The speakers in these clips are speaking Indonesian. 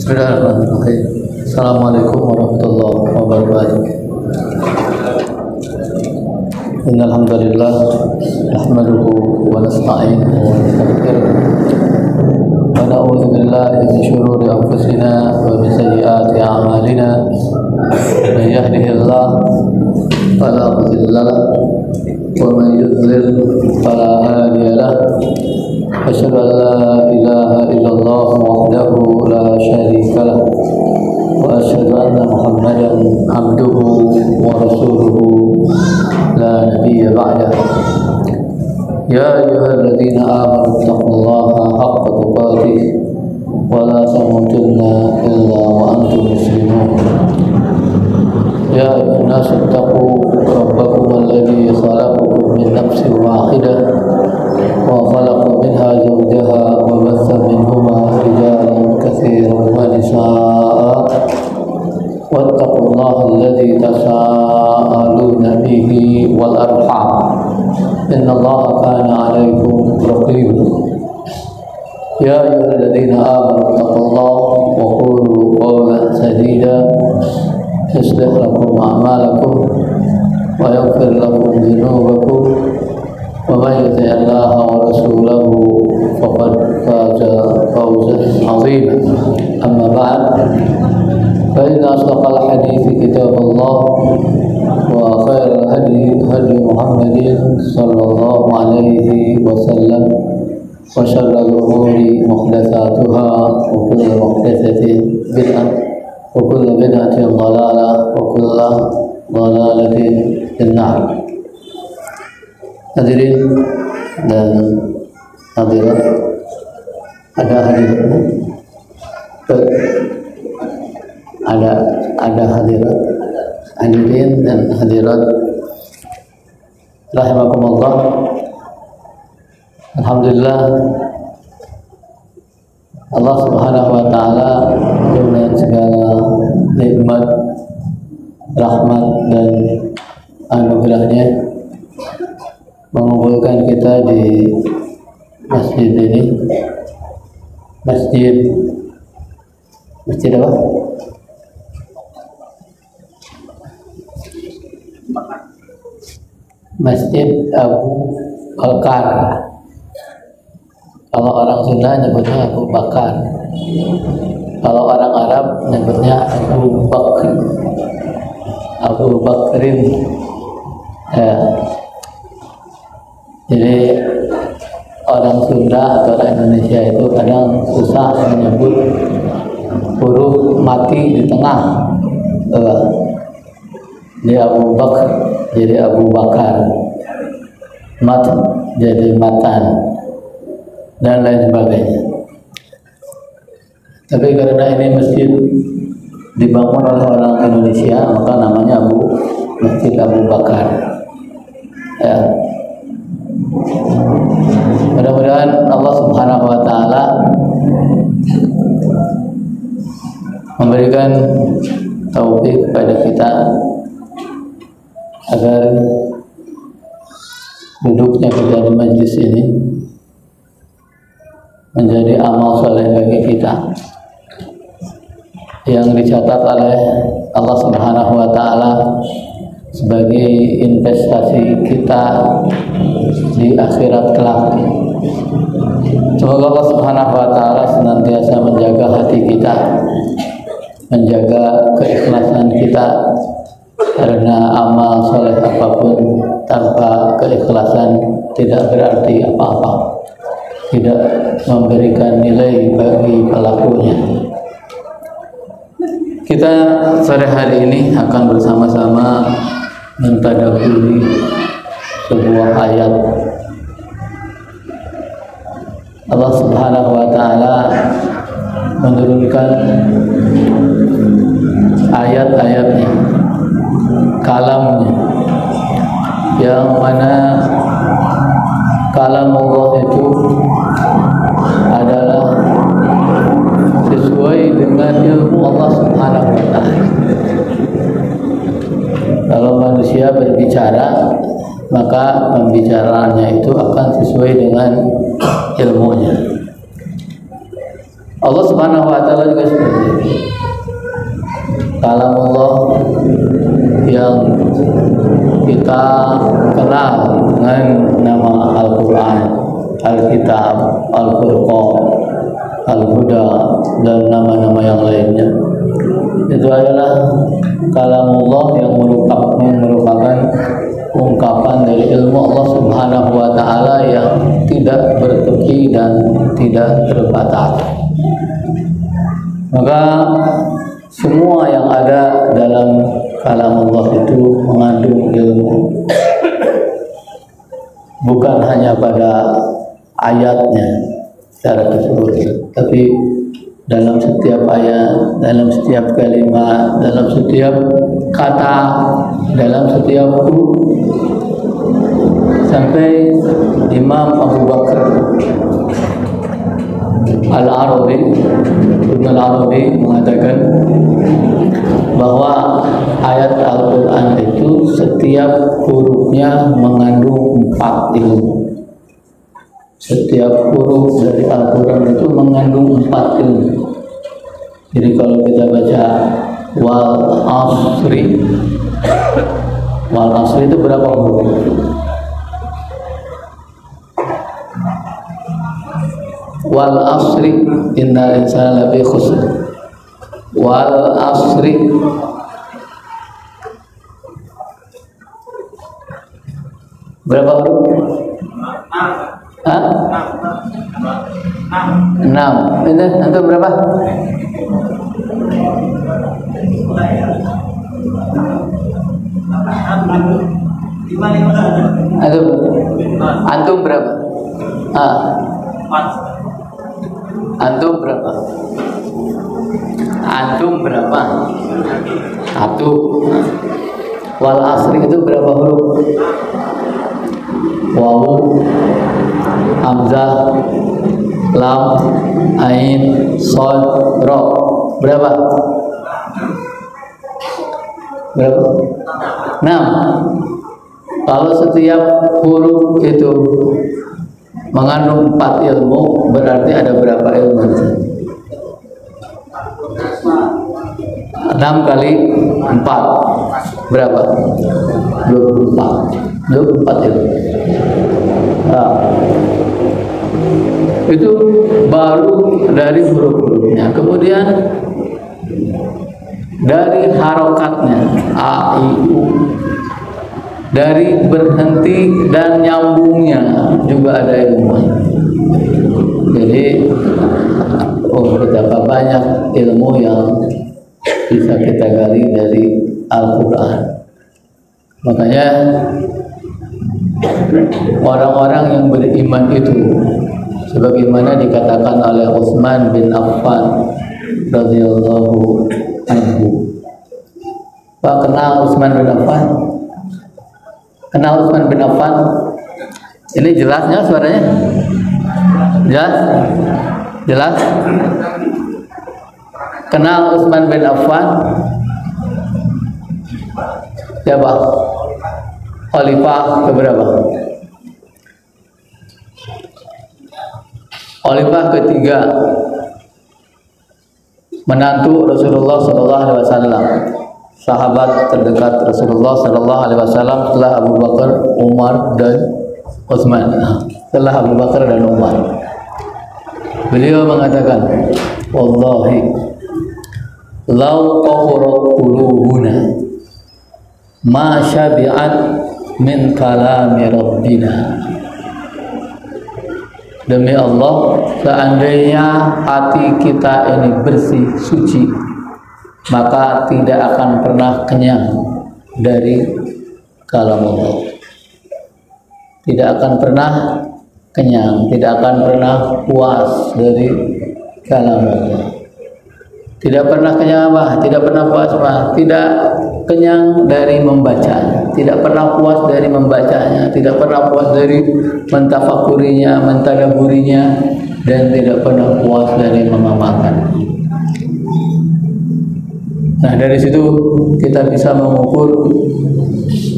Bismillahirrahmanirrahim. Assalamualaikum warahmatullahi wabarakatuh. Innal hamdalillah nahmaduhu wa nasta'inuhu wa nastaghfiruh wa na'udzu billahi min shururi anfusina wa min sayyiati a'malina. Man yahdihillahu fala mudilla lahu wa man yudlil fala hadiya lahu. Asyhadu an la ilaha illallah wahdahu la syarika lah wa asyhadu anna Muhammadan abduhu wa rasuluhu la nabiyya ba'dah. Ya ayyuhalladzina amanu taqullaha haqqa tuqatih wa la tamutunna illa wa antum muslimun. Ya ayyuhan nasu taqu rabbakum alladzi khalaqakum min nafsin wahidah wa khalaqa minha zawjaha wa batha minhuma rijalan katsiran wa nisaa'a wattaqullaha alladzi tasaaluna bihi wal arham innallaha kana 'alaykum raqiba. Ya ayyuhalladzina amanu taqullaha wa qulu qawlan sadida yuslih lakum a'malakum wa yaghfir lakum dhunubakum wa may yuti'illaha wa rasulahu faqad faza fawzan 'azima. Amma ba'd, fa inna asdaqal hadithi kitabullah wa khairal hadi hadi Muhammadin sallallahu alaihi wasallam wa syarrul umuri muhdatsatuha wa kullu muhdatsatin bid'ah wa kullu bid'atin dhalalah wa kullu dhalalatin finnar. Hadirin dan hadirat, ada hadirat, hadirin dan hadirat rahimakumullah. Alhamdulillah, Allah Subhanahu wa taala dengan segala nikmat, rahmat dan anugerahnya mengumpulkan kita di masjid ini. Masjid apa? Masjid Abu Bakar. Kalau orang Sunda nyebutnya Abu Bakar. Kalau orang Arab nyebutnya Abu Bakr. Abu Bakrin. Ya. Jadi orang Sunda atau orang Indonesia itu kadang susah menyebut huruf mati di tengah. Dia Abu Bakr jadi Abu Bakar, mat jadi matan, dan lain sebagainya. Tapi karena ini masjid dibangun oleh orang Indonesia, maka namanya Masjid Abu Bakar. Ya. Mudah-mudahan Allah Subhanahu wa taala memberikan taufik kepada kita agar duduknya kita di majlis ini menjadi amal soleh bagi kita yang dicatat oleh Allah Subhanahu wa taala sebagai investasi kita di akhirat kelak. Semoga Allah Subhanahu wa taala senantiasa menjaga hati kita, menjaga keikhlasan kita, karena amal soleh apapun tanpa keikhlasan tidak berarti apa-apa, tidak memberikan nilai bagi pelakunya. Kita sore hari ini akan bersama-sama mentadabburi sebuah ayat. Allah Subhanahu wa taala menurunkan ayat-ayatnya, kalamnya, yang mana kalam Allah itu adalah sesuai dengan ilmu Allah Subhanahu wa taala. Kalau manusia berbicara, maka pembicaraannya itu akan sesuai dengan ilmunya. Allah Subhanahu wa taala juga seperti itu. Kalamullah yang kita kenal dengan nama Al-Quran, Al-Kitab, Al-Furqan, Al-Huda, dan nama-nama yang lainnya, itu adalah kalamullah yang merupakan ungkapan dari ilmu Allah Subhanahu wa taala yang tidak bertepi dan tidak terbatas. Maka semua yang ada dalam kalamullah itu mengandung ilmu, bukan hanya pada ayatnya secara keseluruhan, tapi dalam setiap ayat, dalam setiap kalimat, dalam setiap kata, dalam setiap huruf. Sampai Imam Abu Bakar Al-Arabi, Ibn Al-Arabi mengatakan bahwa ayat Al-Quran itu setiap hurufnya mengandung 4 ilmu. Setiap huruf dari Al-Quran itu mengandung 4 ilmu. Jadi kalau kita baca wal asri itu berapa huruf? Wal asri innal insana lafi khusr. Wal asri berapa huruf? 6. Ini antum berapa? Antum berapa? Antum berapa? Antum berapa? 1. Wal asri itu berapa huruf? Wawu, hamzah, lam, ain, shad, ra. Berapa? 6. Kalau setiap huruf itu mengandung 4 ilmu, berarti ada berapa ilmu? 6 kali 4 berapa? 24 ilmu. Nah, itu baru dari huruf-hurufnya. Kemudian dari harokatnya a, i, u, dari berhenti dan nyambungnya juga ada ilmu. Jadi betapa banyak ilmu yang bisa kita gali dari Al-Quran. Makanya orang-orang yang beriman itu, sebagaimana dikatakan oleh Utsman bin Affan radhiyallahu anhu. Pak, kenal Utsman bin Affan? Kenal Utsman bin Affan? Ini jelasnya suaranya? Jelas? Jelas? Kenal Utsman bin Affan? Siapa? Khalifah keberapa? Khalifah ketiga, menantu Rasulullah Sallallahu Alaihi Wasallam, sahabat terdekat Rasulullah Sallallahu Alaihi Wasallam setelah Abu Bakar, Umar dan Utsman. Setelah Abu Bakar dan Umar, beliau mengatakan, wallahi lau qahurat qulubuna ma syabi'at min kalami rabbina. Demi Allah, seandainya hati kita ini bersih, suci, maka tidak akan pernah kenyang dari kalam Allah. Tidak akan pernah kenyang, tidak akan pernah puas dari kalam Allah. Tidak pernah kenyang apa? Tidak pernah puas apa? Tidak kenyang dari membacanya, tidak pernah puas dari membacanya, tidak pernah puas dari mentafakurinya, mentadaburinya, dan tidak pernah puas dari mengamalkan. Nah, dari situ kita bisa mengukur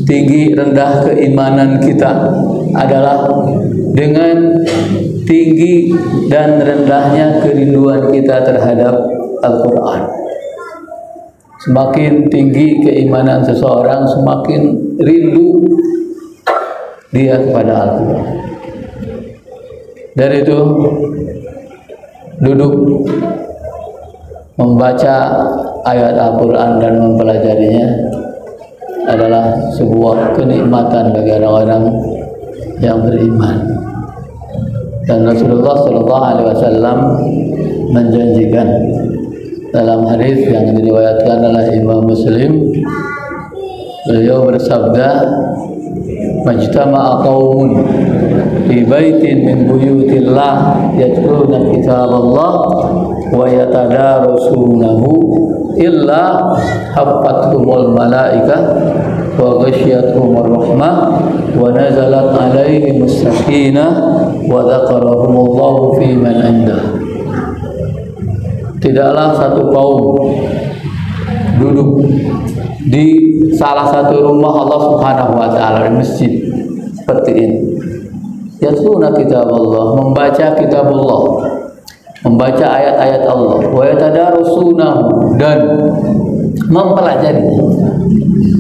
tinggi rendah keimanan kita adalah dengan tinggi dan rendahnya kerinduan kita terhadap Al-Quran. Semakin tinggi keimanan seseorang, semakin rindu dia kepada Al-Quran. Dari itu, duduk membaca ayat Al-Quran dan mempelajarinya adalah sebuah kenikmatan bagi orang-orang yang beriman. Dan Rasulullah SAW menjanjikan dalam hadis yang diriwayatkan oleh Imam Muslim, beliau bersabda, "Majtama'a qaumun fi baitin min buyutillah yatluna kitaballah wa yatadarasunahu illa haffathumul malaikah wa ghasyiyatuhumur rahmah wa nazalat alaihimus sakinah wa dzakarahumullahu fi man indah." Tidaklah satu kaum duduk di salah satu rumah Allah Subhanahu wa taala, di masjid seperti ini. Yatluna kitaballah, membaca kitabullah, membaca ayat-ayat Allah, wa yatadarasunahu, dan mempelajari.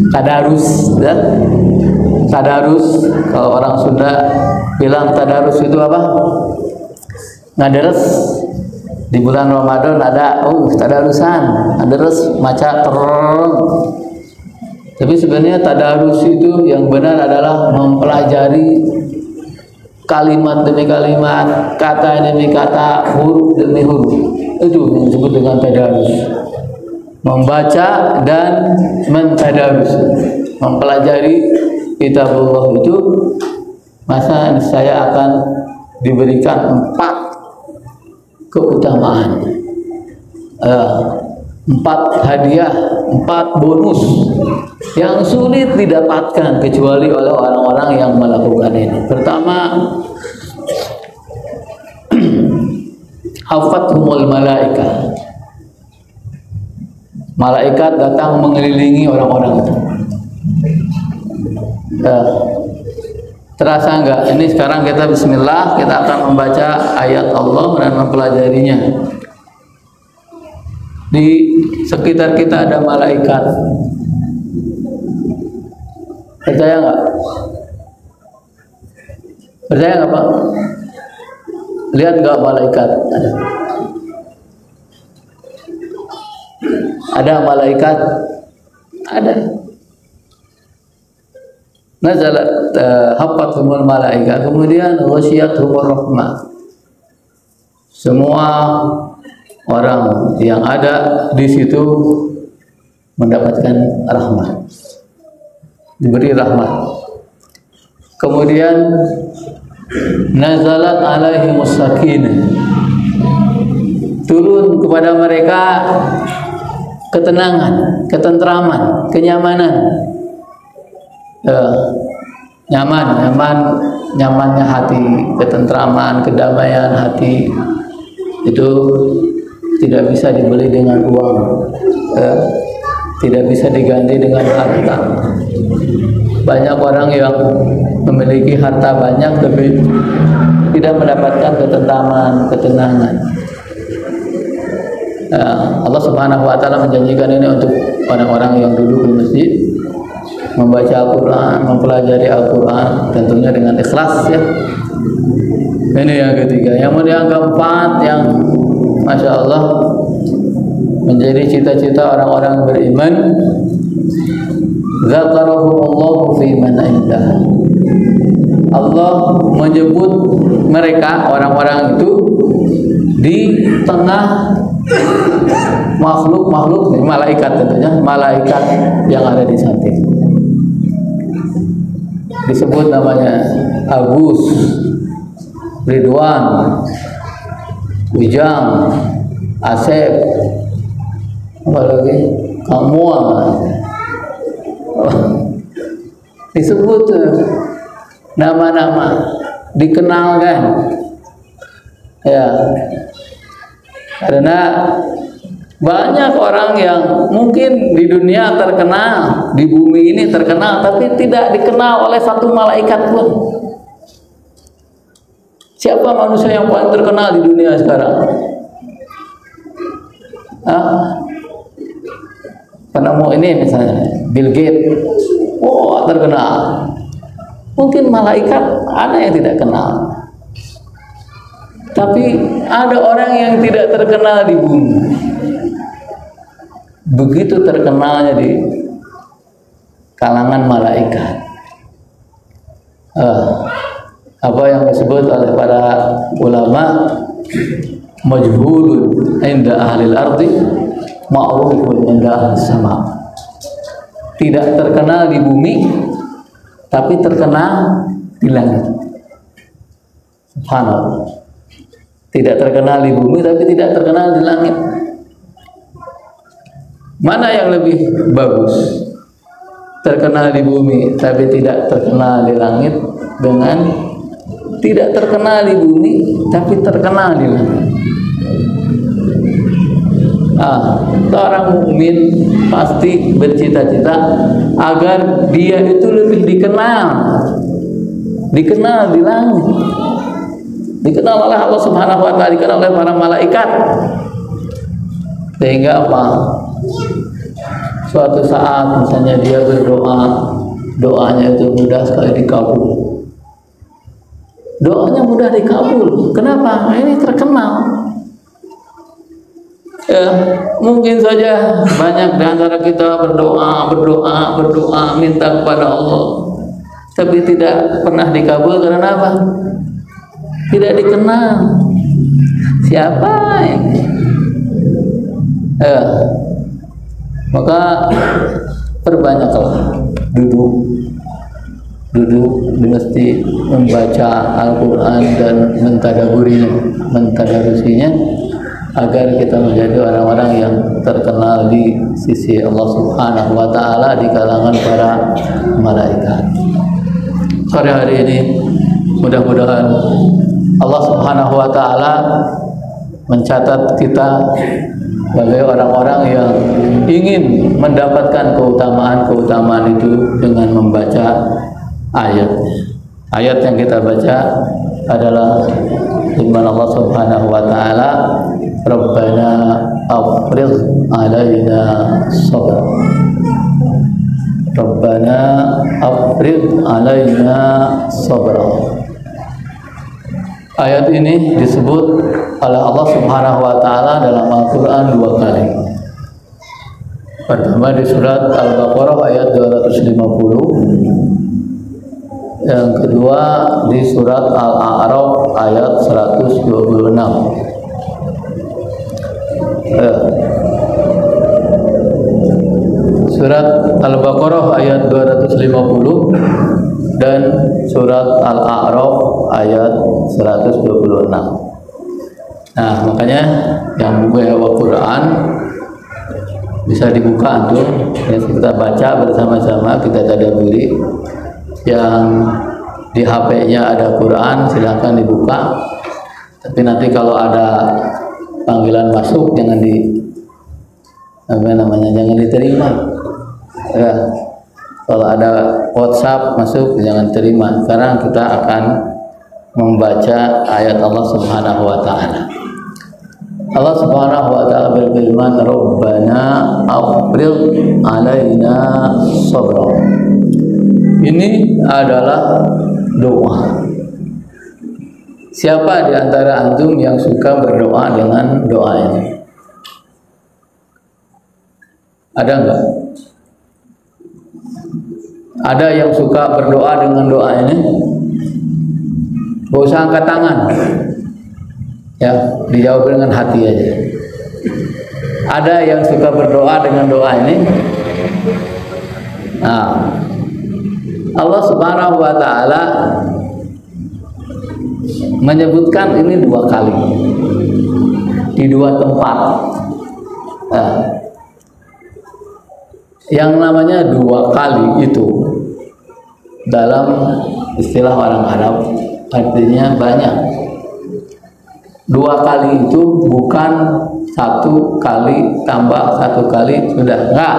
Tadarus, ya? Tadarus, kalau orang Sunda bilang tadarus itu apa? Ngadares. Di bulan Ramadan ada tadarusan, tadarus maca tereng. Tapi sebenarnya tadarus itu yang benar adalah mempelajari kalimat demi kalimat, kata demi kata, huruf demi huruf. Itu yang disebut dengan tadarus. Membaca dan mentadarus, mempelajari kitabullah itu, masa saya akan diberikan 4 keutamaan, 4 hadiah, 4 bonus yang sulit didapatkan kecuali oleh orang-orang yang melakukan ini. Pertama, hafathumul malaikah, malaikat datang mengelilingi orang-orang itu. Terasa enggak? Ini sekarang kita bismillah, kita akan membaca ayat Allah dan mempelajarinya. Di sekitar kita ada malaikat. Percaya enggak? Percaya enggak, Pak? Lihat enggak malaikat? Ada malaikat? Ada. Nazalat hafathumul malaika, kemudian ghasyiyatuhumur rahmah. Semua orang yang ada di situ mendapatkan rahmat, diberi rahmat. Kemudian nazalat alaihimus sakinah, turun kepada mereka ketenangan, ketentraman, kenyamanan. Nyamannya hati, ketentraman, kedamaian hati itu tidak bisa dibeli dengan uang, tidak bisa diganti dengan harta. Banyak orang yang memiliki harta banyak tapi tidak mendapatkan ketentraman, ketenangan. Allah Subhanahu wa taala menjanjikan ini untuk orang-orang yang duduk di masjid, membaca Al-Quran, mempelajari Al-Quran, tentunya dengan ikhlas, ya. Ini yang ketiga. Yang keempat, yang Masya Allah menjadi cita-cita orang-orang beriman, zakarahumullahu fi man indah. Allah menyebut mereka, orang-orang itu, di tengah makhluk-makhluk, malaikat tentunya, malaikat yang ada di samping. Disebut namanya Agus, Ridwan, Ujang, Asep, apa lagi, Kamuan. Disebut nama-nama, dikenalkan, ya. Karena banyak orang yang mungkin di dunia terkenal, di bumi ini terkenal, tapi tidak dikenal oleh satu malaikat pun. Siapa manusia yang paling terkenal di dunia sekarang? Penemu ini misalnya Bill Gates, oh terkenal. Mungkin malaikat ada yang tidak kenal, tapi ada orang yang tidak terkenal di bumi, begitu terkenalnya di kalangan malaikat. Apa yang disebut oleh para ulama majhulun inda ahlil ardi ma'rufun inda ahlis sama. Tidak terkenal di bumi tapi terkenal di langit. Subhanallah. Tidak terkenal di bumi tapi tidak terkenal di langit. Mana yang lebih bagus? Terkenal di bumi tapi tidak terkenal di langit, dengan tidak terkenal di bumi tapi terkenal di langit. Seorang mukmin pasti bercita-cita agar dia itu lebih dikenal di langit, dikenal oleh Allah Subhanahu wa taala, dikenal oleh para malaikat, sehingga apa? Suatu saat misalnya dia berdoa, doanya itu mudah sekali dikabul. Doanya mudah dikabul. Kenapa? Ini terkenal. Mungkin saja banyak di antara kita berdoa minta kepada Allah, tapi tidak pernah dikabul karena apa? Tidak dikenal. Siapa ini? Maka perbanyaklah duduk di masjid, membaca Al-Quran dan mentadarusinya, agar kita menjadi orang-orang yang terkenal di sisi Allah Subhanahu wa taala di kalangan para malaikat. Sore hari ini mudah-mudahan Allah Subhanahu wa taala mencatat kita sebagai orang-orang yang ingin mendapatkan keutamaan itu dengan membaca ayat. Ayat yang kita baca adalah firman Allah Subhanahu wa taala, Rabbana afrigh alaina sabra. Rabbana afrigh alaina sabra. Ayat ini disebut oleh Allah Subhanahu wa taala dalam Al-Qur'an 2 kali. Pertama di surat Al-Baqarah ayat 250. Yang kedua di surat Al-A'raf ayat 126. Surat Al-Baqarah ayat 250 dan surat Al-A'raf ayat 126. Nah, makanya yang bawa Quran bisa dibuka antum, ya, kita baca bersama-sama, kita tadabburi. Yang di HP-nya ada Quran silahkan dibuka, tapi nanti kalau ada panggilan masuk jangan jangan diterima. Ya, kalau ada WhatsApp masuk jangan terima, karena kita akan membaca ayat Allah Subhanahu wa taala. Allah Subhanahu wa taala berfirman, Rabbana afrigh alaina sabra. Ini adalah doa. Siapa di antara antum yang suka berdoa dengan doa ini? Ada enggak? Ada yang suka berdoa dengan doa ini? Gak usah angkat tangan, ya, dijawab dengan hati aja. Ada yang suka berdoa dengan doa ini? Nah, Allah Subhanahu wa taala menyebutkan ini 2 kali di 2 tempat. Nah, yang namanya 2 kali itu dalam istilah orang Arab artinya banyak. 2 kali itu bukan 1 kali tambah 1 kali sudah, enggak.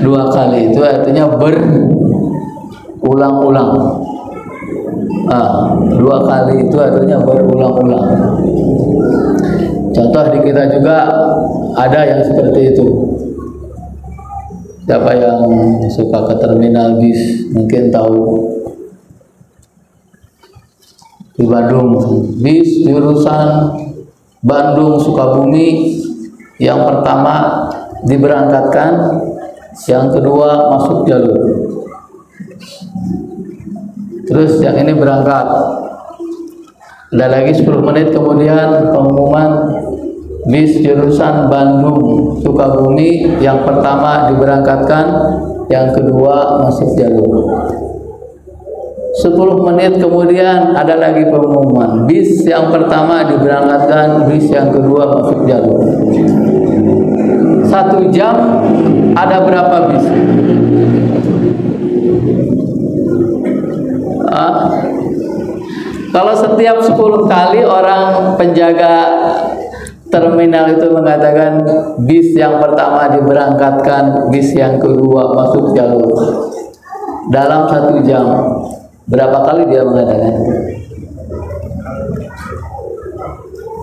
2 kali itu artinya berulang-ulang. 2 kali itu artinya berulang-ulang. Contoh di kita juga ada yang seperti itu. Siapa yang suka ke terminal bis mungkin tahu, di Bandung bis jurusan Bandung Sukabumi yang pertama diberangkatkan, yang kedua masuk jalur, terus yang ini berangkat. Ada lagi 10 menit kemudian pengumuman bis jurusan Bandung Sukabumi yang pertama diberangkatkan, yang kedua masuk jalur. 10 menit kemudian ada lagi pengumuman bis yang pertama diberangkatkan, bis yang kedua masuk jalur. 1 jam ada berapa bis? Kalau setiap 10 kali orang penjaga terminal itu mengatakan bis yang pertama diberangkatkan, bis yang kedua masuk jalur, dalam 1 jam berapa kali dia mengatakan?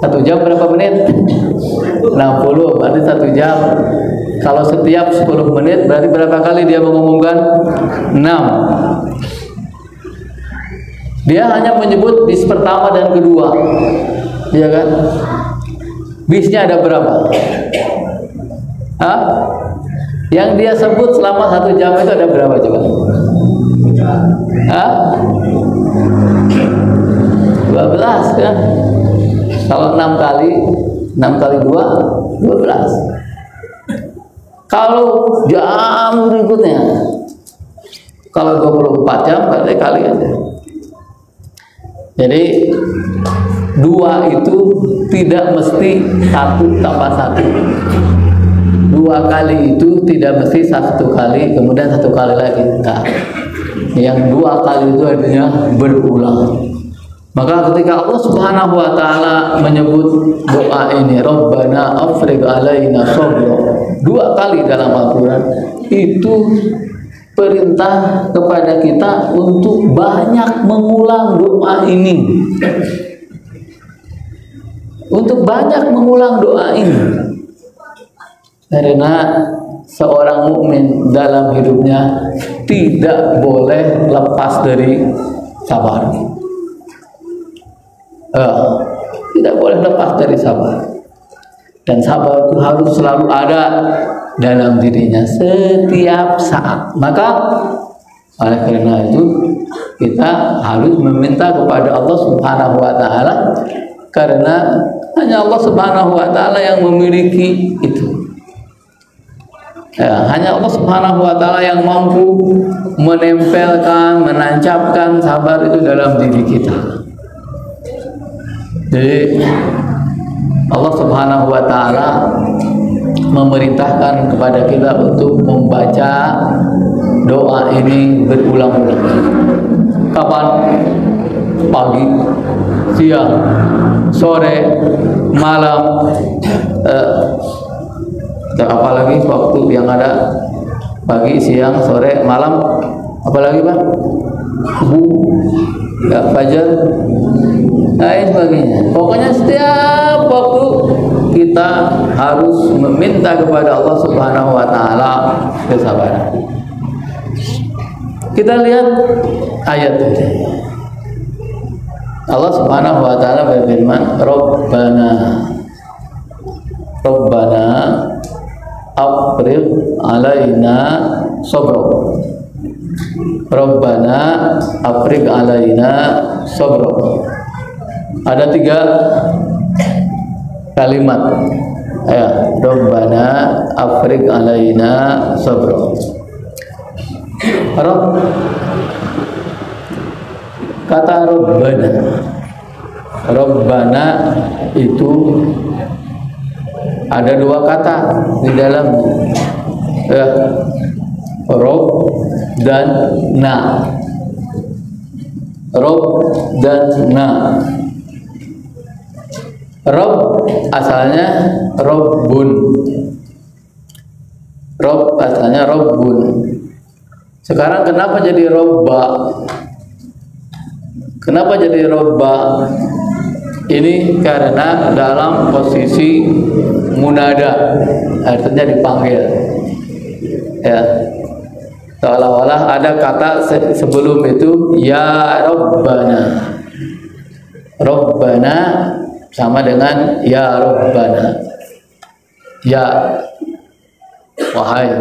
1 jam berapa menit? 60, berarti 1 jam. Kalau setiap 10 menit berarti berapa kali dia mengumumkan? 6. Dia hanya menyebut bis pertama dan kedua, ya kan? Bisnya ada berapa? Yang dia sebut selama 1 jam itu ada berapa coba? 12 kan? Kalau 6 kali 2, 12. Kalau jam berikutnya, kalau 24 jam berarti kali aja. Jadi 2 itu tidak mesti 1 tambah 1. 2 kali itu tidak mesti 1 kali kemudian 1 kali lagi. Enggak. Yang 2 kali itu artinya berulang. Maka ketika Allah Subhanahu wa taala menyebut doa ini, Rabbana afrigh alaina sabra, 2 kali dalam Al-Qur'an, itu perintah kepada kita untuk banyak mengulang doa ini. Untuk banyak mengulang doa ini. Karena seorang mukmin dalam hidupnya tidak boleh lepas dari sabar. Tidak boleh lepas dari sabar. Dan sabar itu harus selalu ada dalam dirinya setiap saat. Maka oleh karena itu kita harus meminta kepada Allah Subhanahu wa taala, karena hanya Allah Subhanahu wa taala yang memiliki itu. Hanya Allah Subhanahu wa taala yang mampu menempelkan, menancapkan sabar itu dalam diri kita. Jadi Allah Subhanahu wa taala memerintahkan kepada kita untuk membaca doa ini berulang-ulang. Kapan? Pagi, siang, sore, malam, apalagi waktu yang ada pagi, siang, sore, malam, apalagi Pak? Fajar, lain sebagainya. Pokoknya setiap waktu kita harus meminta kepada Allah Subhanahu wa taala kesabaran. Kita lihat ayat ini. Allah Subhanahu wa taala berfirman, Rabbana afrigh alaina sabra. Rabbana afrigh alaina sabra. Ada 3 kalimat. Rabbana afrigh alaina sabra. Kata Rabbana itu ada 2 kata di dalam Rob dan Na. Rob dan Na. Rob asalnya Robbun. Rob asalnya Robbun. Sekarang kenapa jadi Robba? Kenapa jadi robba? Ini karena dalam posisi munada, artinya dipanggil. Ya, seolah-olah ada kata sebelum itu ya Rabbana. Rabbana sama dengan ya Rabbana. Ya, wahai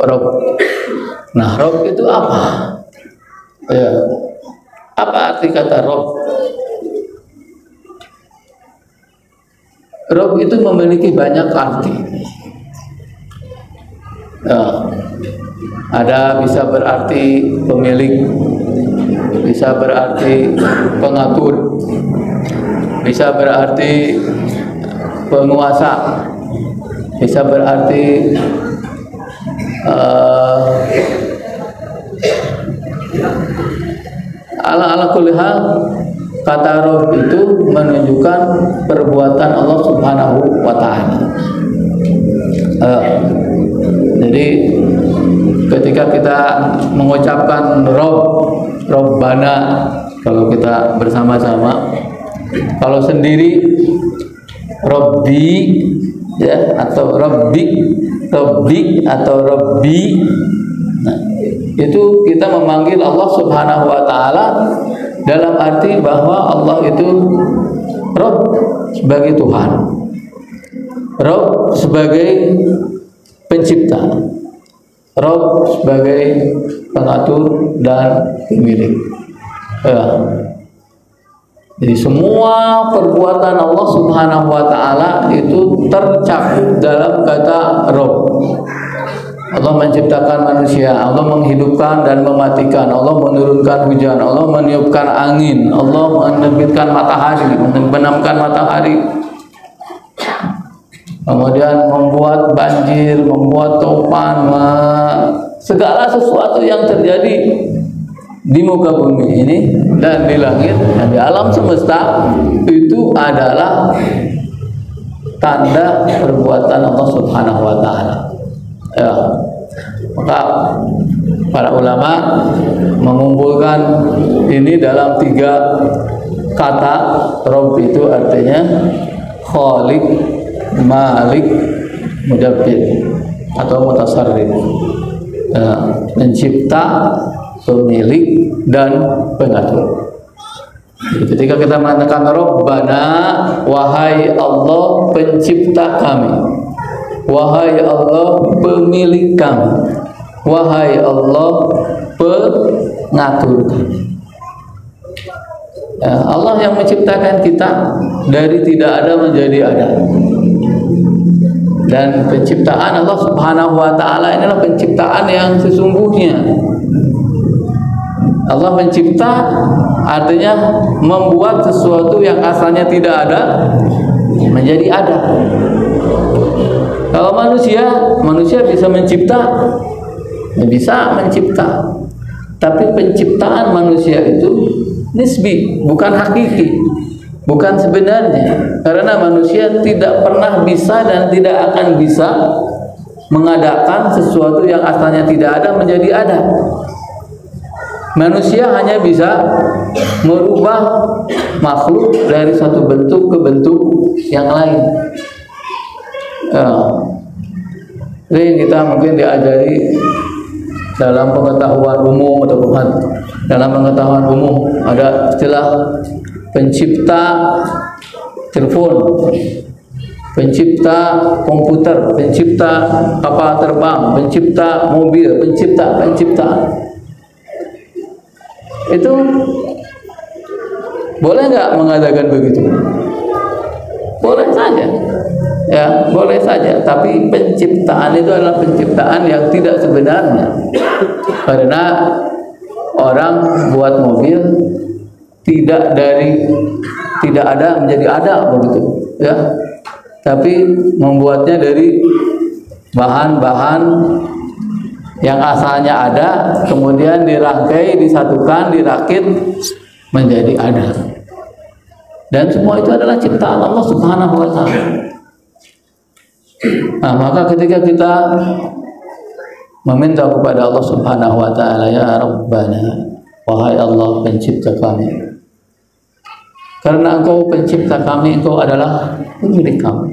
Rabb. Nah, Rabb itu apa? Ya, apa arti kata Rabb? Rabb itu memiliki banyak arti. Ya, ada bisa berarti pemilik, bisa berarti pengatur, bisa berarti penguasa, bisa berarti ala kulli hal. Kata Rabb itu menunjukkan perbuatan Allah Subhanahu wa Ta'ala. Jadi ketika kita mengucapkan Rabbana, kalau kita bersama-sama, kalau sendiri Rabbi, ya, atau Rabbi atau Rabbi, nah, itu kita memanggil Allah Subhanahu wa Ta'ala dalam arti bahwa Allah itu Rabb sebagai Tuhan, Rabb sebagai pencipta, Rabb sebagai pengatur dan pemilik. Ya. Jadi semua perbuatan Allah Subhanahu wa Ta'ala itu tercakup dalam kata Rabb. Allah menciptakan manusia, Allah menghidupkan dan mematikan, Allah menurunkan hujan, Allah meniupkan angin, Allah menerbitkan matahari, membenamkan matahari, kemudian membuat banjir, membuat topan, segala sesuatu yang terjadi di muka bumi ini dan di langit dan di alam semesta itu adalah tanda perbuatan Allah Subhanahu wa Ta'ala. Ya, maka para ulama mengumpulkan ini dalam 3 kata. Rabb itu artinya Khaliq, Malik, Mudabbir atau Mutasarrif, pencipta, pemilik, dan pengatur. Ketika kita mengatakan Rabbana, wahai Allah pencipta kami, wahai Allah pemilik kami, wahai Allah pengatur kami. Ya, Allah yang menciptakan kita dari tidak ada menjadi ada. Dan penciptaan Allah Subhanahu wa Ta'ala inilah penciptaan yang sesungguhnya. Allah mencipta artinya membuat sesuatu yang asalnya tidak ada menjadi ada. Kalau manusia bisa mencipta, tapi penciptaan manusia itu nisbi, bukan hakiki, bukan sebenarnya. Karena manusia tidak pernah bisa dan tidak akan bisa mengadakan sesuatu yang asalnya tidak ada menjadi ada. Manusia hanya bisa merubah makhluk dari satu bentuk ke bentuk yang lain. Jadi kita mungkin diajari dalam pengetahuan umum atau bukan dalam pengetahuan umum ada istilah pencipta telepon, pencipta komputer, pencipta kapal terbang, pencipta mobil, pencipta. Itu boleh nggak mengatakan begitu? Boleh saja, ya boleh saja. Tapi penciptaan itu adalah penciptaan yang tidak sebenarnya. Karena orang buat mobil tidak dari tidak ada menjadi ada begitu, ya. Tapi membuatnya dari bahan-bahan yang asalnya ada, kemudian dirangkai, disatukan, dirakit menjadi ada. Dan semua itu adalah ciptaan Allah Subhanahu wa Ta'ala. Nah, maka ketika kita meminta kepada Allah Subhanahu wa Ta'ala, ya Rabbana, wahai Allah pencipta kami, karena Engkau pencipta kami, Engkau adalah pemilik kami.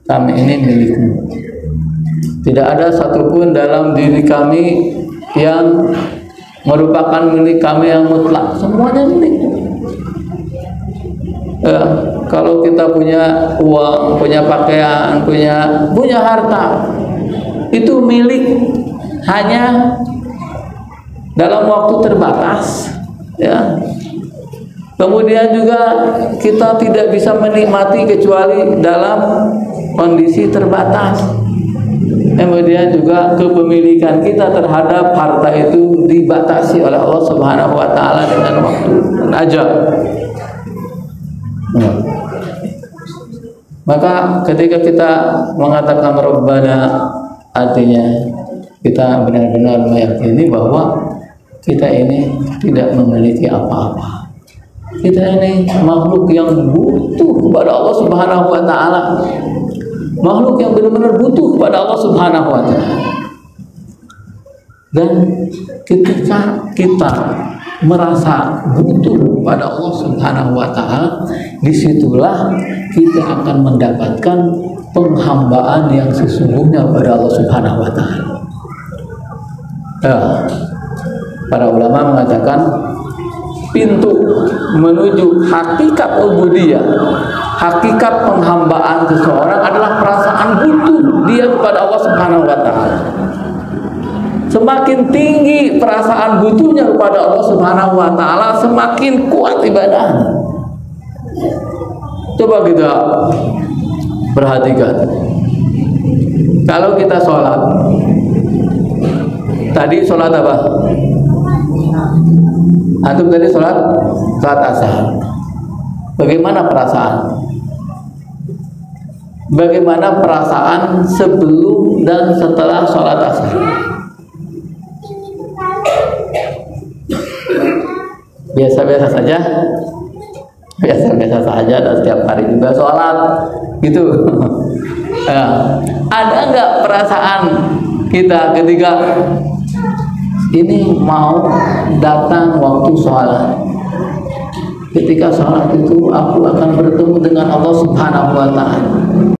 Kami ini milikmu. Tidak ada satupun dalam diri kami yang merupakan milik kami yang mutlak. Semuanya milikmu. Kalau kita punya uang, punya pakaian, punya harta, itu milik hanya dalam waktu terbatas, ya. Kemudian juga kita tidak bisa menikmati kecuali dalam kondisi terbatas. Kemudian juga kepemilikan kita terhadap harta itu dibatasi oleh Allah Subhanahu wa taala dengan waktu dan ajal. Maka ketika kita mengatakan Rabbana, artinya kita benar-benar meyakini bahwa kita ini tidak memiliki apa-apa. Kita ini makhluk yang butuh kepada Allah Subhanahu wa taala. Makhluk yang benar-benar butuh kepada Allah Subhanahu wa taala. Dan ketika kita merasa butuh pada Allah Subhanahu wa taala, disitulah kita akan mendapatkan penghambaan yang sesungguhnya pada Allah Subhanahu wa taala. Para ulama mengatakan pintu menuju hakikat ubudiyah, hakikat penghambaan seseorang adalah perasaan butuh dia kepada Allah Subhanahu wa taala. Semakin tinggi perasaan butuhnya kepada Allah Subhanahu wa taala, semakin kuat ibadahnya. Coba kita perhatikan. Kalau kita sholat, tadi sholat apa? Antum tadi sholat asar. Bagaimana perasaan? Bagaimana perasaan sebelum dan setelah sholat asar? Biasa-biasa saja, biasa-biasa saja, dan setiap hari juga sholat, gitu. Ada nggak perasaan kita ketika ini mau datang waktu sholat? Ketika sholat itu aku akan bertemu dengan Allah Subhanahu wa taala.